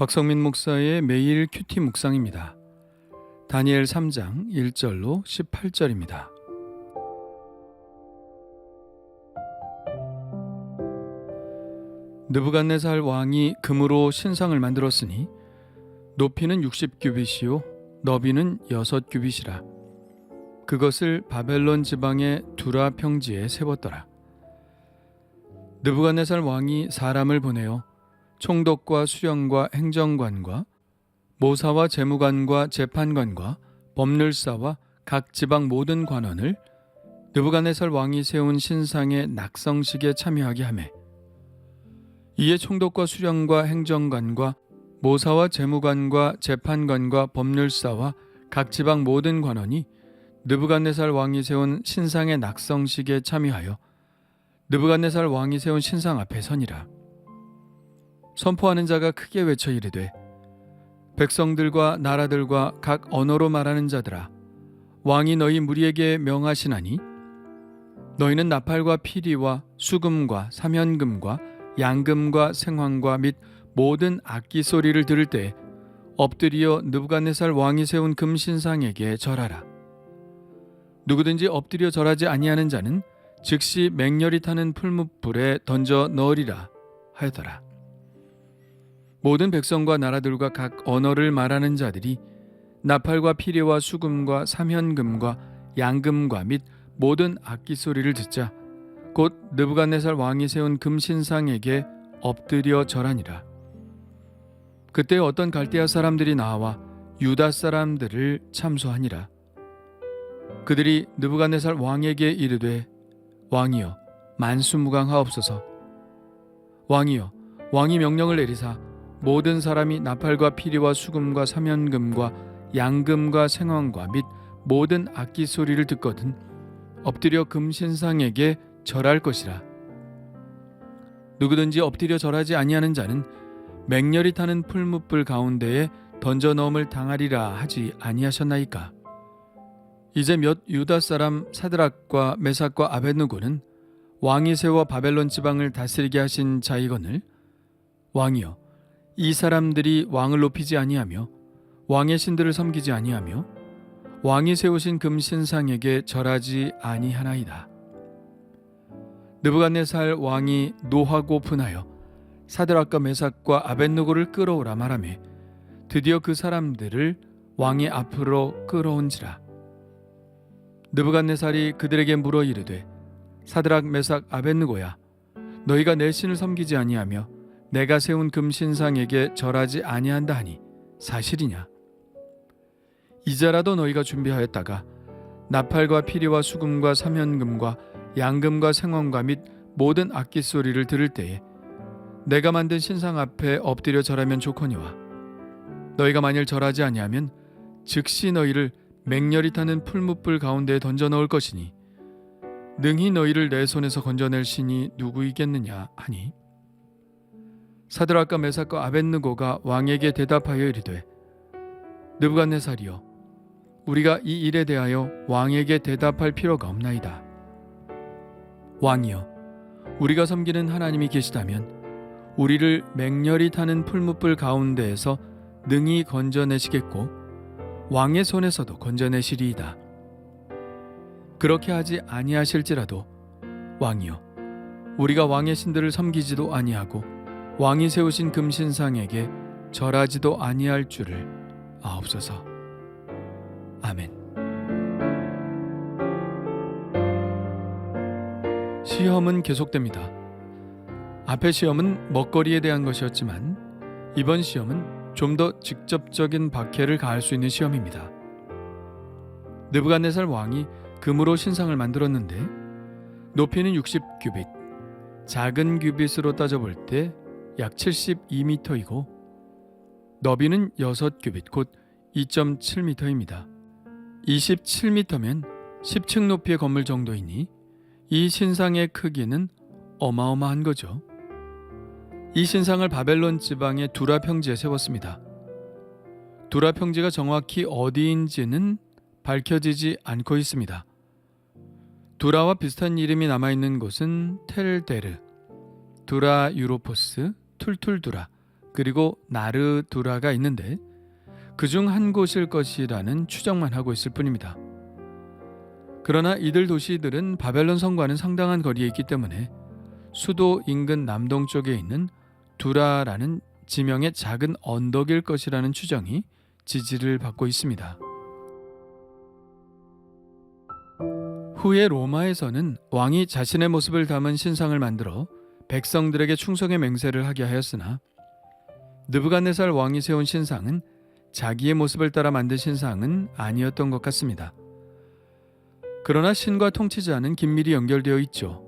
곽성민 목사의 매일 큐티 묵상입니다. 다니엘 3장 1절로 18절입니다. 느부갓네살 왕이 금으로 신상을 만들었으니 높이는 60규빗이요 너비는 6규빗이라. 그것을 바벨론 지방의 두라 평지에 세웠더라. 느부갓네살 왕이 사람을 보내어 총독과 수령과 행정관과 모사와 재무관과 재판관과 법률사와 각 지방 모든 관원을 느부갓네살 왕이 세운 신상의 낙성식에 참여하게 하매, 이에 총독과 수령과 행정관과 모사와 재무관과 재판관과 법률사와 각 지방 모든 관원이 느부갓네살 왕이 세운 신상의 낙성식에 참여하여 느부갓네살 왕이 세운 신상 앞에 서니라. 선포하는 자가 크게 외쳐 이르되, 백성들과 나라들과 각 언어로 말하는 자들아, 왕이 너희 무리에게 명하시나니 너희는 나팔과 피리와 수금과 사면금과 양금과 생황과 및 모든 악기 소리를 들을 때 엎드려 느부갓네살 왕이 세운 금신상에게 절하라. 누구든지 엎드려 절하지 아니하는 자는 즉시 맹렬히 타는 풀무불에 던져 넣으리라 하였더라. 모든 백성과 나라들과 각 언어를 말하는 자들이 나팔과 피리와 수금과 사면금과 양금과 및 모든 악기 소리를 듣자 곧 느부갓네살 왕이 세운 금신상에게 엎드려 절하니라. 그때 어떤 갈대아 사람들이 나와 유다 사람들을 참소하니라. 그들이 느부갓네살 왕에게 이르되, 왕이여 만수무강하옵소서. 왕이여 왕이 명령을 내리사 모든 사람이 나팔과 피리와 수금과 사면금과 양금과 생황과 및 모든 악기 소리를 듣거든 엎드려 금신상에게 절할 것이라. 누구든지 엎드려 절하지 아니하는 자는 맹렬히 타는 풀무불 가운데에 던져 넣음을 당하리라 하지 아니하셨나이까. 이제 몇 유다 사람 사드락과 메삭과 아벳느고는 왕이 세워 바벨론 지방을 다스리게 하신 자이거늘, 왕이여 이 사람들이 왕을 높이지 아니하며 왕의 신들을 섬기지 아니하며 왕이 세우신 금신상에게 절하지 아니하나이다. 느부갓네살 왕이 노하고 분하여 사드락과 메삭과 아벳느고를 끌어오라 말하매 드디어 그 사람들을 왕의 앞으로 끌어온지라. 느부갓네살이 그들에게 물어 이르되, 사드락 메삭 아벳느고야, 너희가 내 신을 섬기지 아니하며 내가 세운 금신상에게 절하지 아니한다 하니 사실이냐? 이제라도 너희가 준비하였다가 나팔과 피리와 수금과 사면금과 양금과 생황과 및 모든 악기 소리를 들을 때에 내가 만든 신상 앞에 엎드려 절하면 좋거니와, 너희가 만일 절하지 아니하면 즉시 너희를 맹렬히 타는 풀무불 가운데에 던져 넣을 것이니 능히 너희를 내 손에서 건져낼 신이 누구이겠느냐 하니, 사드락과 메삭과 아벳느고가 왕에게 대답하여 이르되, 느부갓네살이여 우리가 이 일에 대하여 왕에게 대답할 필요가 없나이다. 왕이여 우리가 섬기는 하나님이 계시다면 우리를 맹렬히 타는 풀무불 가운데에서 능히 건져내시겠고 왕의 손에서도 건져내시리이다. 그렇게 하지 아니하실지라도 왕이여 우리가 왕의 신들을 섬기지도 아니하고 왕이 세우신 금신상에게 절하지도 아니할 줄을 아옵소서. 아멘. 시험은 계속됩니다. 앞의 시험은 먹거리에 대한 것이었지만 이번 시험은 좀 더 직접적인 박해를 가할 수 있는 시험입니다. 느부갓네살 왕이 금으로 신상을 만들었는데 높이는 60규빗, 작은 규빗으로 따져볼 때 약 72m이고 너비는 6규빗, 곧 2.7m입니다. 27m면 10층 높이의 건물 정도이니 이 신상의 크기는 어마어마한 거죠. 이 신상을 바벨론 지방의 두라 평지에 세웠습니다. 두라 평지가 정확히 어디인지는 밝혀지지 않고 있습니다. 두라와 비슷한 이름이 남아있는 곳은 텔데르, 두라 유로포스, 툴툴두라, 그리고 나르두라가 있는데 그중 한 곳일 것이라는 추정만 하고 있을 뿐입니다. 그러나 이들 도시들은 바벨론 성과는 상당한 거리에 있기 때문에 수도 인근 남동쪽에 있는 두라라는 지명의 작은 언덕일 것이라는 추정이 지지를 받고 있습니다. 후에 로마에서는 왕이 자신의 모습을 담은 신상을 만들어 백성들에게 충성의 맹세를 하게 하였으나 느부갓네살 왕이 세운 신상은 자기의 모습을 따라 만든 신상은 아니었던 것 같습니다. 그러나 신과 통치자는 긴밀히 연결되어 있죠.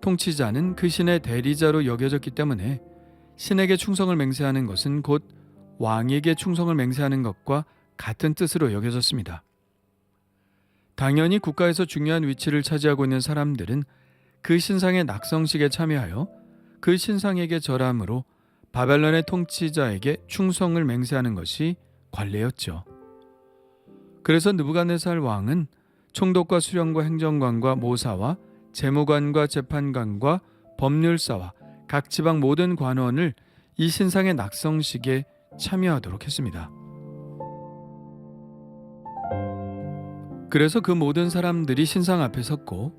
통치자는 그 신의 대리자로 여겨졌기 때문에 신에게 충성을 맹세하는 것은 곧 왕에게 충성을 맹세하는 것과 같은 뜻으로 여겨졌습니다. 당연히 국가에서 중요한 위치를 차지하고 있는 사람들은 그 신상의 낙성식에 참여하여 그 신상에게 절함으로 바벨론의 통치자에게 충성을 맹세하는 것이 관례였죠. 그래서 느부갓네살 왕은 총독과 수령과 행정관과 모사와 재무관과 재판관과 법률사와 각 지방 모든 관원을 이 신상의 낙성식에 참여하도록 했습니다. 그래서 그 모든 사람들이 신상 앞에 섰고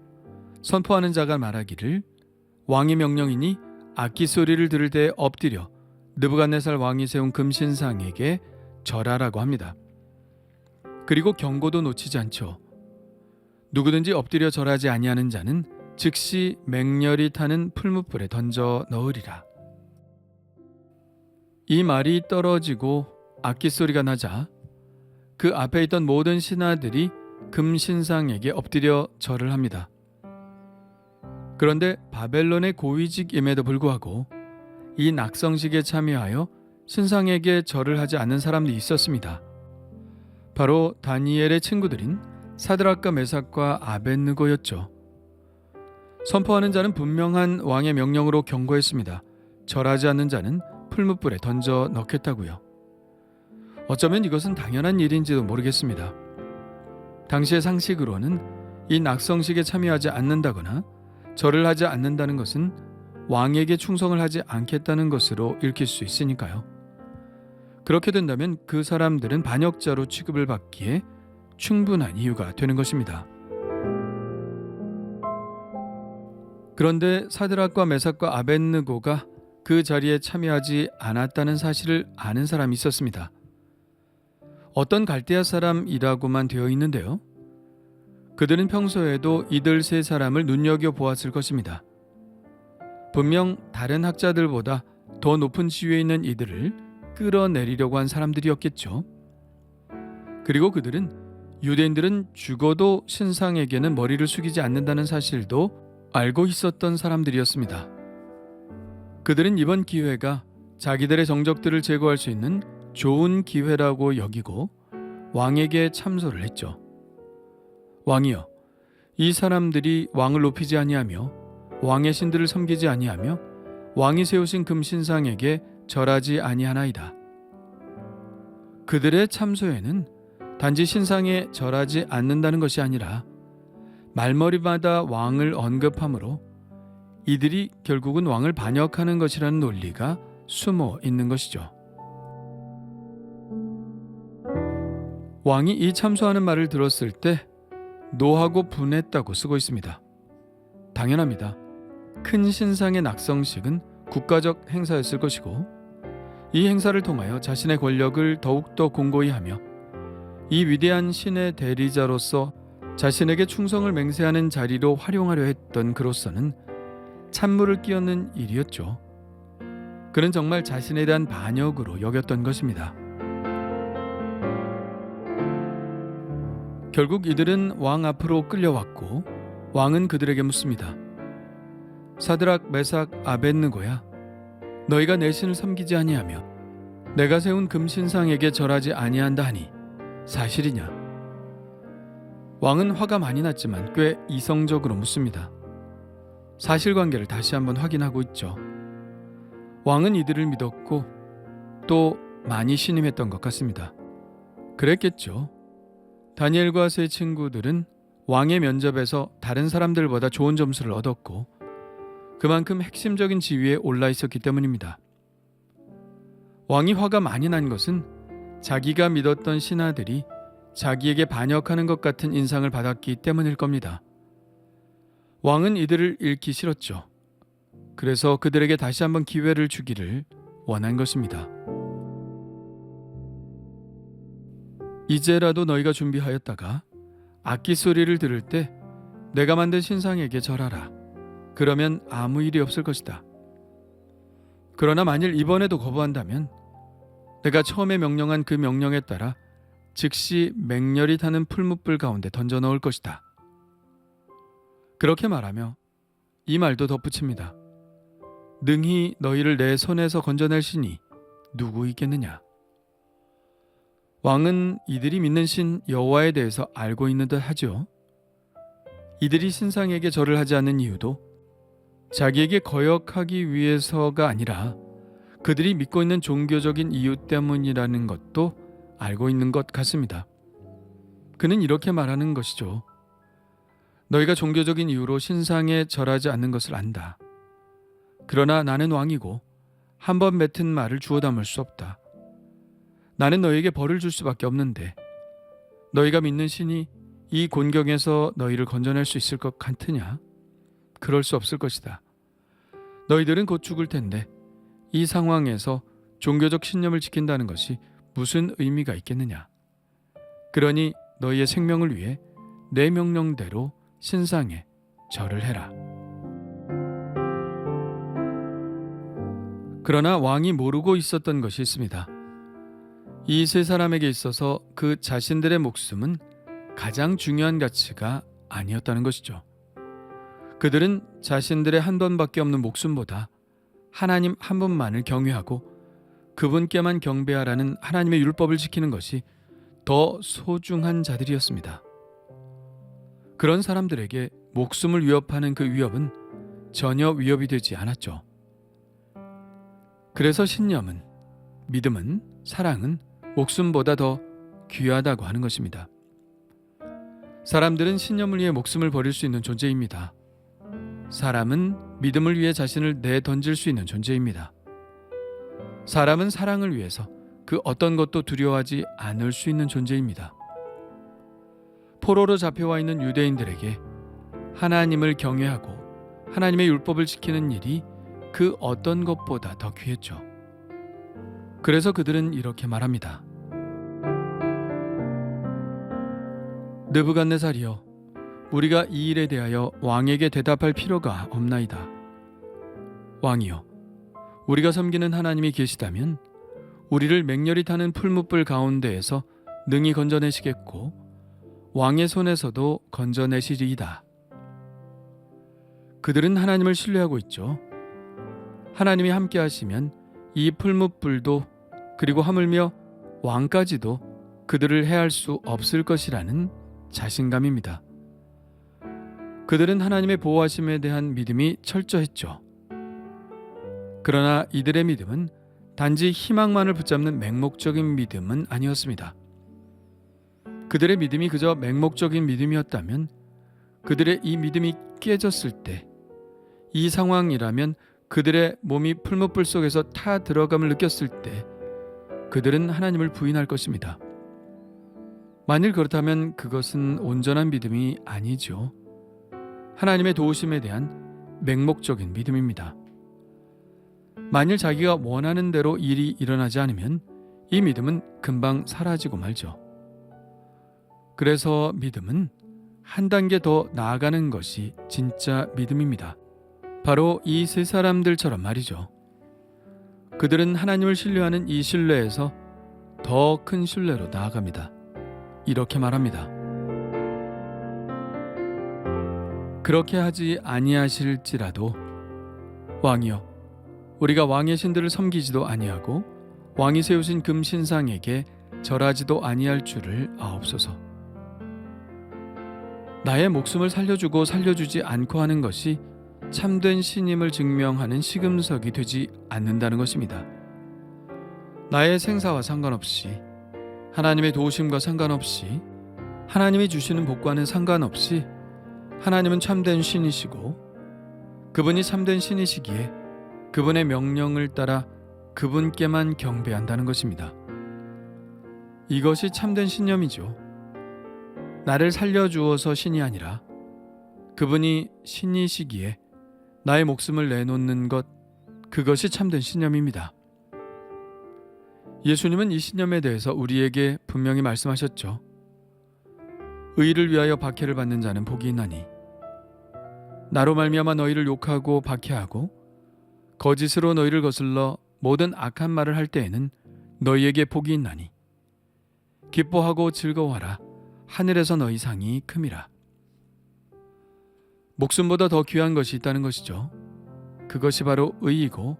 선포하는 자가 말하기를 왕의 명령이니 악기 소리를 들을 때 엎드려 느부갓네살 왕이 세운 금신상에게 절하라고 합니다. 그리고 경고도 놓치지 않죠. 누구든지 엎드려 절하지 아니하는 자는 즉시 맹렬히 타는 풀무불에 던져 넣으리라. 이 말이 떨어지고 악기 소리가 나자 그 앞에 있던 모든 신하들이 금신상에게 엎드려 절을 합니다. 그런데 바벨론의 고위직임에도 불구하고 이 낙성식에 참여하여 신상에게 절을 하지 않는 사람들이 있었습니다. 바로 다니엘의 친구들인 사드락과 메삭과 아벳느고였죠. 선포하는 자는 분명한 왕의 명령으로 경고했습니다. 절하지 않는 자는 풀무불에 던져 넣겠다고요. 어쩌면 이것은 당연한 일인지도 모르겠습니다. 당시의 상식으로는 이 낙성식에 참여하지 않는다거나 절을 하지 않는다는 것은 왕에게 충성을 하지 않겠다는 것으로 읽힐 수 있으니까요. 그렇게 된다면 그 사람들은 반역자로 취급을 받기에 충분한 이유가 되는 것입니다. 그런데 사드락과 메삭과 아벳느고가 그 자리에 참여하지 않았다는 사실을 아는 사람이 있었습니다. 어떤 갈대아 사람이라고만 되어 있는데요. 그들은 평소에도 이들 세 사람을 눈여겨보았을 것입니다. 분명 다른 학자들보다 더 높은 지위에 있는 이들을 끌어내리려고 한 사람들이었겠죠. 그리고 그들은 유대인들은 죽어도 신상에게는 머리를 숙이지 않는다는 사실도 알고 있었던 사람들이었습니다. 그들은 이번 기회가 자기들의 정적들을 제거할 수 있는 좋은 기회라고 여기고 왕에게 참소를 했죠. 왕이여, 이 사람들이 왕을 높이지 아니하며 왕의 신들을 섬기지 아니하며 왕이 세우신 금신상에게 절하지 아니하나이다. 그들의 참소에는 단지 신상에 절하지 않는다는 것이 아니라 말머리마다 왕을 언급하므로 이들이 결국은 왕을 반역하는 것이라는 논리가 숨어 있는 것이죠. 왕이 이 참소하는 말을 들었을 때 노하고 분했다고 쓰고 있습니다. 당연합니다. 큰 신상의 낙성식은 국가적 행사였을 것이고 이 행사를 통하여 자신의 권력을 더욱더 공고히 하며 이 위대한 신의 대리자로서 자신에게 충성을 맹세하는 자리로 활용하려 했던 그로서는 찬물을 끼얹는 일이었죠. 그는 정말 자신에 대한 반역으로 여겼던 것입니다. 결국 이들은 왕 앞으로 끌려왔고 왕은 그들에게 묻습니다. 사드락, 메삭, 아벳느고야, 너희가 내 신을 섬기지 아니하며 내가 세운 금신상에게 절하지 아니한다 하니 사실이냐? 왕은 화가 많이 났지만 꽤 이성적으로 묻습니다. 사실관계를 다시 한번 확인하고 있죠. 왕은 이들을 믿었고 또 많이 신임했던 것 같습니다. 그랬겠죠. 다니엘과 세 친구들은 왕의 면접에서 다른 사람들보다 좋은 점수를 얻었고 그만큼 핵심적인 지위에 올라 있었기 때문입니다. 왕이 화가 많이 난 것은 자기가 믿었던 신하들이 자기에게 반역하는 것 같은 인상을 받았기 때문일 겁니다. 왕은 이들을 잃기 싫었죠. 그래서 그들에게 다시 한번 기회를 주기를 원한 것입니다. 이제라도 너희가 준비하였다가 악기 소리를 들을 때 내가 만든 신상에게 절하라. 그러면 아무 일이 없을 것이다. 그러나 만일 이번에도 거부한다면 내가 처음에 명령한 그 명령에 따라 즉시 맹렬히 타는 풀무불 가운데 던져 넣을 것이다. 그렇게 말하며 이 말도 덧붙입니다. 능히 너희를 내 손에서 건져낼 신이 누구 있겠느냐. 왕은 이들이 믿는 신 여호와에 대해서 알고 있는 듯 하죠. 이들이 신상에게 절을 하지 않는 이유도 자기에게 거역하기 위해서가 아니라 그들이 믿고 있는 종교적인 이유 때문이라는 것도 알고 있는 것 같습니다. 그는 이렇게 말하는 것이죠. 너희가 종교적인 이유로 신상에 절하지 않는 것을 안다. 그러나 나는 왕이고 한 번 맺은 말을 주워 담을 수 없다. 나는 너희에게 벌을 줄 수밖에 없는데 너희가 믿는 신이 이 곤경에서 너희를 건져낼 수 있을 것 같으냐? 그럴 수 없을 것이다. 너희들은 곧 죽을 텐데 이 상황에서 종교적 신념을 지킨다는 것이 무슨 의미가 있겠느냐? 그러니 너희의 생명을 위해 내 명령대로 신상에 절을 해라. 그러나 왕이 모르고 있었던 것이 있습니다. 이 세 사람에게 있어서 그 자신들의 목숨은 가장 중요한 가치가 아니었다는 것이죠. 그들은 자신들의 한 번밖에 없는 목숨보다 하나님 한 분만을 경외하고 그분께만 경배하라는 하나님의 율법을 지키는 것이 더 소중한 자들이었습니다. 그런 사람들에게 목숨을 위협하는 그 위협은 전혀 위협이 되지 않았죠. 그래서 신념은, 믿음은, 사랑은 목숨보다 더 귀하다고 하는 것입니다. 사람들은 신념을 위해 목숨을 버릴 수 있는 존재입니다. 사람은 믿음을 위해 자신을 내던질 수 있는 존재입니다. 사람은 사랑을 위해서 그 어떤 것도 두려워하지 않을 수 있는 존재입니다. 포로로 잡혀와 있는 유대인들에게 하나님을 경외하고 하나님의 율법을 지키는 일이 그 어떤 것보다 더 귀했죠. 그래서 그들은 이렇게 말합니다. 느부갓네살이여, 우리가 이 일에 대하여 왕에게 대답할 필요가 없나이다. 왕이여, 우리가 섬기는 하나님이 계시다면 우리를 맹렬히 타는 풀무불 가운데에서 능히 건져내시겠고 왕의 손에서도 건져내시리이다. 그들은 하나님을 신뢰하고 있죠. 하나님이 함께 하시면 이 풀무불도 그리고 하물며 왕까지도 그들을 해할 수 없을 것이라는 자신감입니다. 그들은 하나님의 보호하심에 대한 믿음이 철저했죠. 그러나 이들의 믿음은 단지 희망만을 붙잡는 맹목적인 믿음은 아니었습니다. 그들의 믿음이 그저 맹목적인 믿음이었다면 그들의 이 믿음이 깨졌을 때, 이 상황이라면 그들의 몸이 풀무불 속에서 타 들어감을 느꼈을 때 그들은 하나님을 부인할 것입니다. 만일 그렇다면 그것은 온전한 믿음이 아니죠. 하나님의 도우심에 대한 맹목적인 믿음입니다. 만일 자기가 원하는 대로 일이 일어나지 않으면 이 믿음은 금방 사라지고 말죠. 그래서 믿음은 한 단계 더 나아가는 것이 진짜 믿음입니다. 바로 이 세 사람들처럼 말이죠. 그들은 하나님을 신뢰하는 이 신뢰에서 더 큰 신뢰로 나아갑니다. 이렇게 말합니다. 그렇게 하지 아니하실지라도 왕이여, 우리가 왕의 신들을 섬기지도 아니하고 왕이 세우신 금신상에게 절하지도 아니할 줄을 아옵소서. 나의 목숨을 살려주고 살려주지 않고 하는 것이 참된 신임을 증명하는 시금석이 되지 않는다는 것입니다. 나의 생사와 상관없이, 하나님의 도우심과 상관없이, 하나님이 주시는 복과는 상관없이 하나님은 참된 신이시고 그분이 참된 신이시기에 그분의 명령을 따라 그분께만 경배한다는 것입니다. 이것이 참된 신념이죠. 나를 살려주어서 신이 아니라 그분이 신이시기에 나의 목숨을 내놓는 것, 그것이 참된 신념입니다. 예수님은 이 신념에 대해서 우리에게 분명히 말씀하셨죠. 의를 위하여 박해를 받는 자는 복이 있나니 나로 말미암아 너희를 욕하고 박해하고 거짓으로 너희를 거슬러 모든 악한 말을 할 때에는 너희에게 복이 있나니 기뻐하고 즐거워하라. 하늘에서 너희 상이 큼이라. 목숨보다 더 귀한 것이 있다는 것이죠. 그것이 바로 의이고,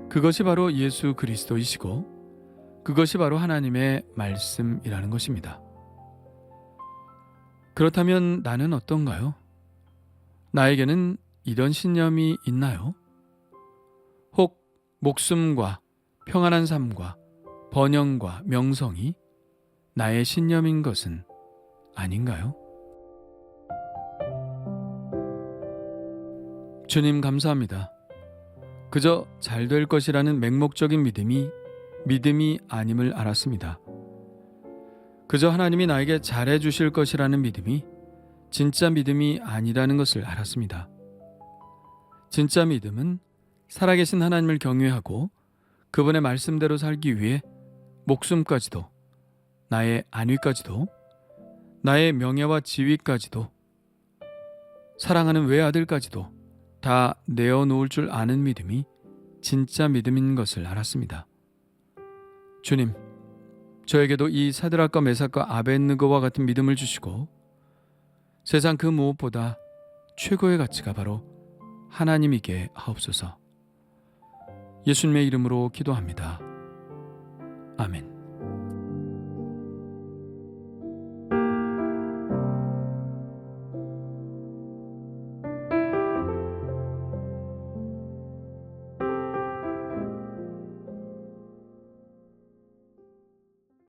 그것이 바로 예수 그리스도이시고, 그것이 바로 하나님의 말씀이라는 것입니다. 그렇다면 나는 어떤가요? 나에게는 이런 신념이 있나요? 혹 목숨과 평안한 삶과 번영과 명성이 나의 신념인 것은 아닌가요? 주님 감사합니다. 그저 잘 될 것이라는 맹목적인 믿음이 아님을 알았습니다. 그저 하나님이 나에게 잘해 주실 것이라는 믿음이 진짜 믿음이 아니라는 것을 알았습니다. 진짜 믿음은 살아계신 하나님을 경외하고 그분의 말씀대로 살기 위해 목숨까지도, 나의 안위까지도, 나의 명예와 지위까지도, 사랑하는 외아들까지도 다 내어놓을 줄 아는 믿음이 진짜 믿음인 것을 알았습니다. 주님, 저에게도 이 사드락과 메삭과 아벳느고와 같은 믿음을 주시고 세상 그 무엇보다 최고의 가치가 바로 하나님이게 하옵소서. 예수님의 이름으로 기도합니다. 아멘.